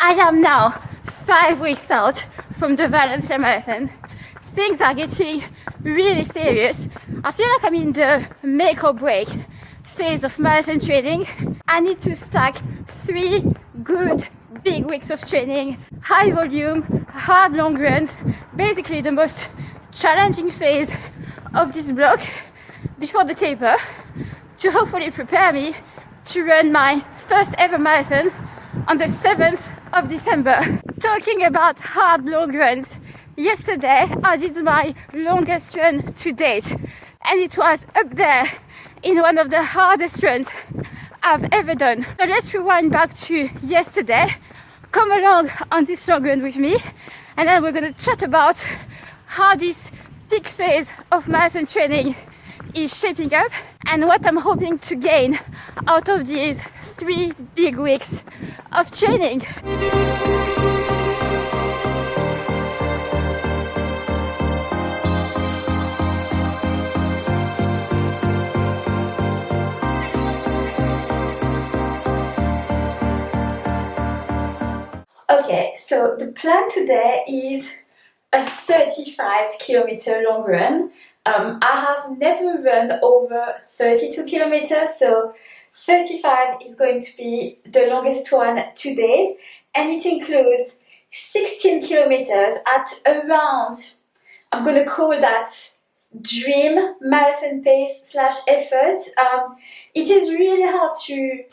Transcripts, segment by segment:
I am now 5 weeks out from the Valencia marathon. Things are getting really serious. I feel like I'm in the make or break phase of marathon training. I need to stack 3 good big weeks of training, high volume, hard long runs, basically the most challenging phase of this block before the taper, to hopefully prepare me to run my first ever marathon on the 7th of December. Talking about hard long runs, yesterday I did my longest run to date, and it was up there in one of the hardest runs I've ever done. So let's rewind back to yesterday. Come along on this long run with me, and then we're going to chat about how this peak phase of marathon training is shaping up and what I'm hoping to gain out of these 3 big weeks of training. Okay, so the plan today is a 35-kilometer long run. I have never run over 32 kilometers, so 35 is going to be the longest one to date, and it includes 16 kilometers at around, I'm going to call that dream marathon pace / effort. It is really hard to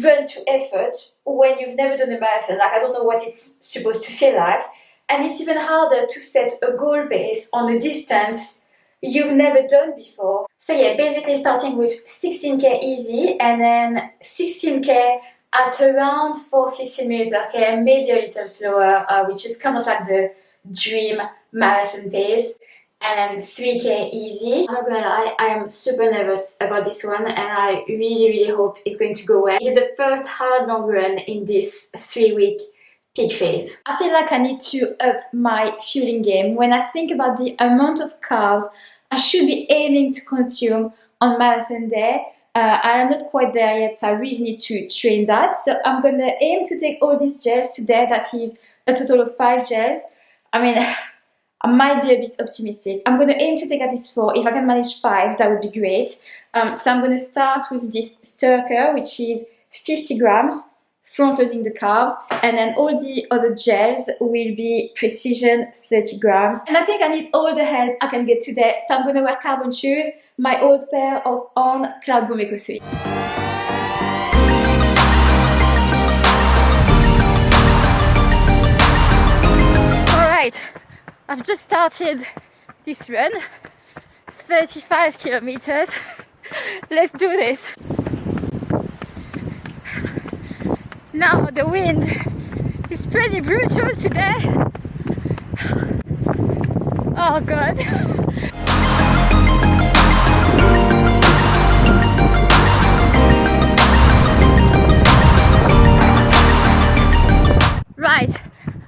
run to effort when you've never done a marathon. Like, I don't know what it's supposed to feel like, and it's even harder to set a goal base on a distance you've never done before. So yeah, basically starting with 16k easy, and then 16k at around 4:15 minutes per k, maybe a little slower, which is kind of like the dream marathon pace, and then 3k easy. I'm not gonna lie, I am super nervous about this one, and I really hope it's going to go well. This is the first hard long run in this 3-week peak phase. I feel like I need to up my fueling game. When I think about the amount of carbs I should be aiming to consume on marathon day, I am not quite there yet, so I really need to train that. So I'm gonna aim to take all these gels today. That is a total of 5 gels. I mean, I might be a bit optimistic. I'm gonna aim to take at least 4. If I can manage 5, that would be great. So I'm gonna start with this Sturker, which is 50 grams, front-loading the carbs, and then all the other gels will be precision 30 grams. And I think I need all the help I can get today, so I'm gonna wear carbon shoes, my old pair of On Cloud Boom Eco 3. Alright, I've just started this run, 35 kilometers. Let's do this. Now the wind is pretty brutal today. Oh god. Right,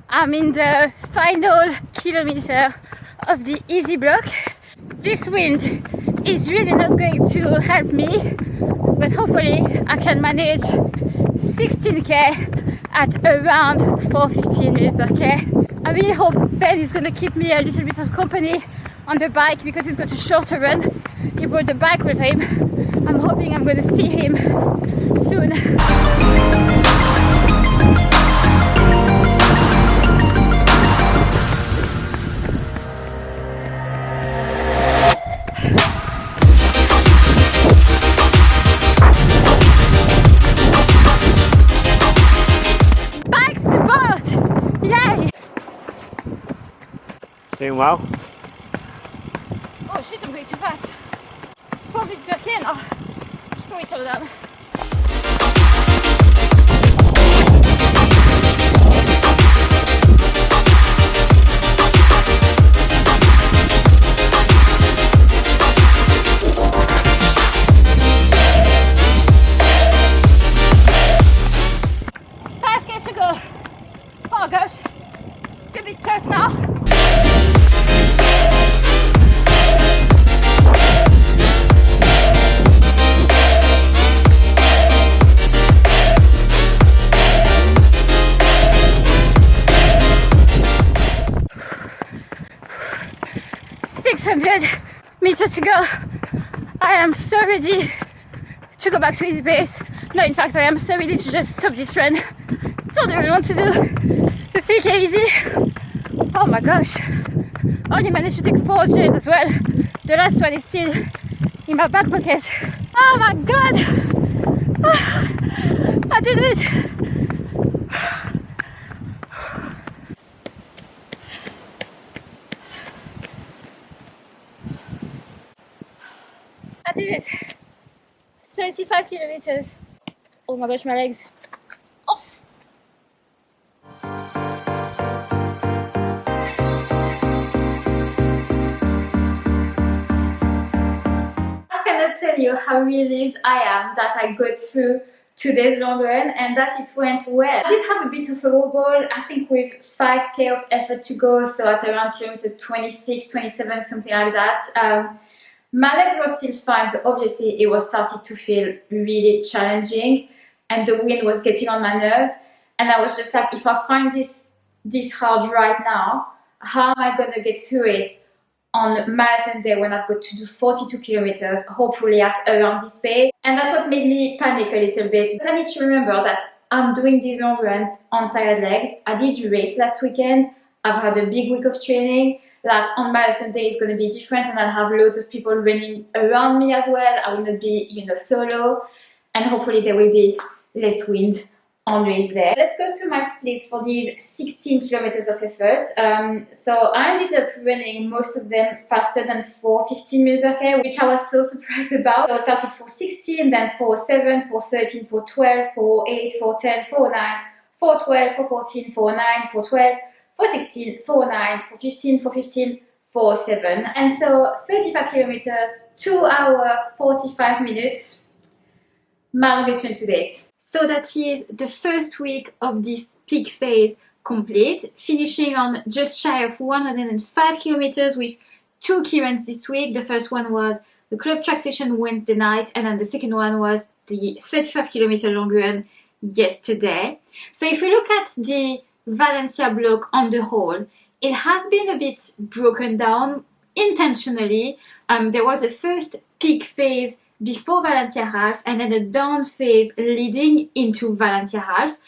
I'm in the final kilometer of the easy block. This wind is really not going to help me, but hopefully I can manage 16k at around 4:15 minutes per k. I really hope Ben is going to keep me a little bit of company on the bike, because he's got a shorter run. He brought the bike with him. I'm hoping I'm going to see him soon. Doing well. Oh shit, I'm going too fast. 4 minutes per k now. Should probably slow down. To go. Oh gosh, it's a bit tough now. 600 meters to go. I am so ready to go back to easy pace. No, in fact, I am so ready to just stop this run. Don't really want to do the 3K easy. Oh my gosh. Only managed to take 4 J's as well. The last one is still in my back pocket. Oh my god! I did it! I did it! 35 kilometers. Oh my gosh, my legs. Off! I cannot tell you how relieved I am that I got through today's long run and that it went well. I did have a bit of a wobble, I think with 5k of effort to go, so at around kilometer 26, 27, something like that. My legs were still fine, but obviously it was starting to feel really challenging and the wind was getting on my nerves. And I was just like, if I find this hard right now, how am I going to get through it on marathon day when I've got to do 42 kilometers, hopefully at around this pace? And that's what made me panic a little bit. But I need to remember that I'm doing these long runs on tired legs. I did race last weekend. I've had a big week of training. Like on marathon day, it's going to be different and I'll have loads of people running around me as well. I will not be, solo, and hopefully there will be less wind on race day. Let's go through my splits for these 16 kilometers of effort. So I ended up running most of them faster than 4:15 mil per k, which I was so surprised about. So I started 4:16, then 4:07, 4:13, 4:12, 4:08, 4:10, 4:09, 4:12, 4:14, 4:09, 4:12, 4:16, 4:09, 4:15, 4:15, 4:07. And so 35 kilometers, 2 hours, 45 minutes, my longest run to date. So that is the first week of this peak phase complete, finishing on just shy of 105 kilometers with 2 key runs this week. The first one was the club track session Wednesday night, and then the second one was the 35 kilometer long run yesterday. So if we look at the Valencia block on the whole, it has been a bit broken down intentionally. There was a first peak phase before Valencia half and then a down phase leading into Valencia half,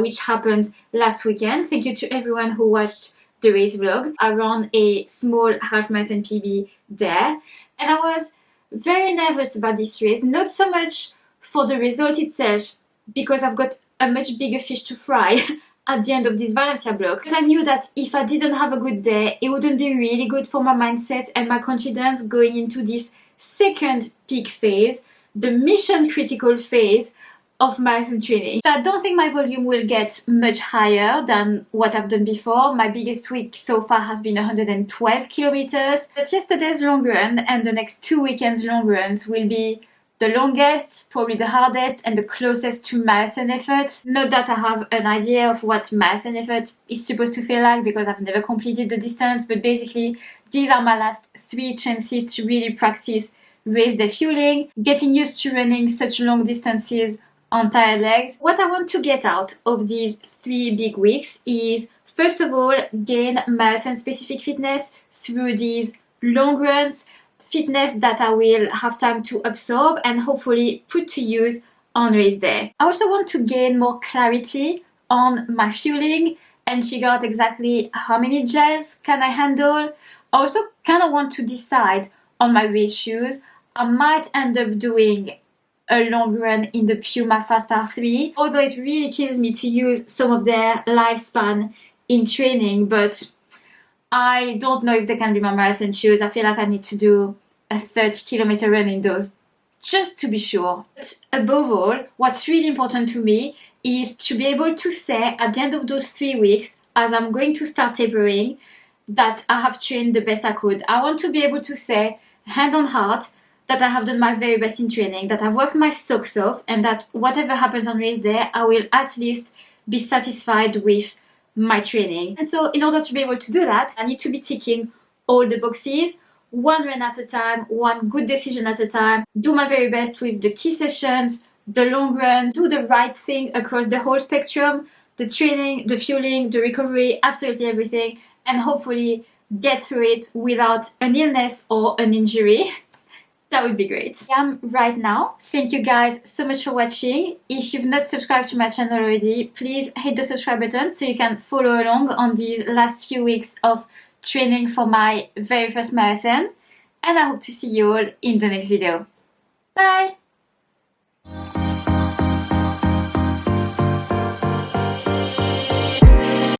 which happened last weekend. Thank you to everyone who watched the race vlog. I ran a small half marathon PB there, and I was very nervous about this race, not so much for the result itself, because I've got a much bigger fish to fry at the end of this Valencia block. But I knew that if I didn't have a good day, it wouldn't be really good for my mindset and my confidence going into this second peak phase, the mission critical phase of marathon training. So I don't think my volume will get much higher than what I've done before. My biggest week so far has been 112 kilometers. But yesterday's long run and the next 2 weekends' long runs will be the longest, probably the hardest, and the closest to marathon effort. Not that I have an idea of what marathon effort is supposed to feel like, because I've never completed the distance, but basically these are my last 3 chances to really practice race day fueling, getting used to running such long distances on tired legs. What I want to get out of these 3 big weeks is, first of all, gain marathon specific fitness through these long runs, fitness that I will have time to absorb and hopefully put to use on race day. I also want to gain more clarity on my fueling and figure out exactly how many gels can I handle. I also kind of want to decide on my race shoes. I might end up doing a long run in the Puma Fast R3, although it really kills me to use some of their lifespan in training, but I don't know if they can be my marathon shoes. I feel like I need to do a 30 kilometer run in those just to be sure. But above all, what's really important to me is to be able to say at the end of those 3 weeks, as I'm going to start tapering, that I have trained the best I could. I want to be able to say, hand on heart, that I have done my very best in training, that I've worked my socks off, and that whatever happens on race day, I will at least be satisfied with my training. And so in order to be able to do that, I need to be ticking all the boxes, one run at a time, one good decision at a time, do my very best with the key sessions, the long runs, do the right thing across the whole spectrum, the training, the fueling, the recovery, absolutely everything. And hopefully get through it without an illness or an injury, that would be great. I am right now. Thank you guys so much for watching. If you've not subscribed to my channel already, please hit the subscribe button so you can follow along on these last few weeks of training for my very first marathon. And I hope to see you all in the next video. Bye!